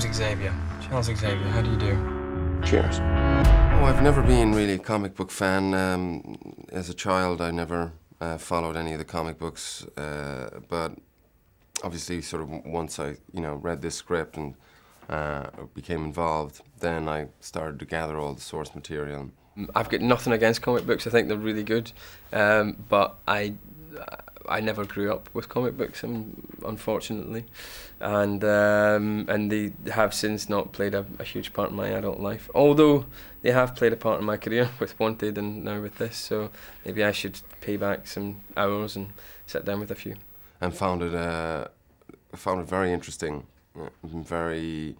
Name's Xavier. Charles Xavier, how do you do? Cheers. Oh, I've never been really a comic book fan. As a child, I never followed any of the comic books, but obviously, sort of once I, read this script and became involved, then I started to gather all the source material. I've got nothing against comic books. I think they're really good, but I never grew up with comic books, unfortunately, and they have since not played a huge part in my adult life. Although they have played a part in my career with Wanted and now with this, so maybe I should pay back some hours and sit down with a few. And found it very interesting, very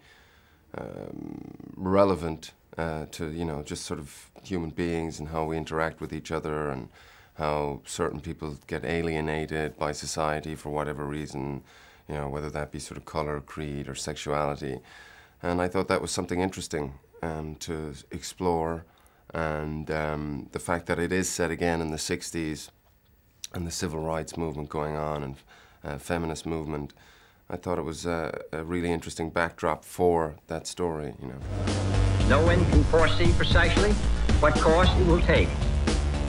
relevant to just sort of human beings and how we interact with each other and how certain people get alienated by society for whatever reason, whether that be sort of colour, creed, or sexuality. And I thought that was something interesting to explore, and the fact that it is set again in the 60s and the civil rights movement going on and feminist movement, I thought it was a really interesting backdrop for that story, No one can foresee precisely what course it will take.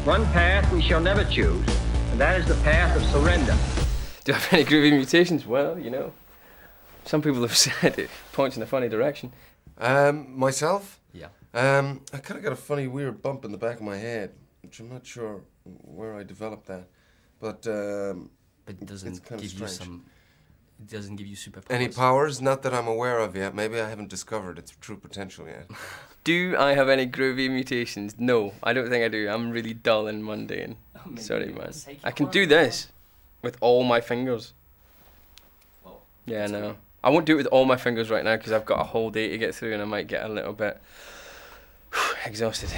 One path we shall never choose, and that is the path of surrender. Do I have any groovy mutations? Well, some people have said it points in a funny direction. Myself? Yeah. I kind of got a funny, weird bump in the back of my head, which I'm not sure where I developed that, but it doesn't give you some. It doesn't give you superpowers. Any powers? Not that I'm aware of yet. Maybe I haven't discovered its true potential yet. Do I have any groovy mutations? No, I don't think I do. I'm really dull and mundane. Sorry, man. I can do this with all my fingers. Well, yeah, no. I won't do it with all my fingers right now because I've got a whole day to get through and I might get a little bit exhausted.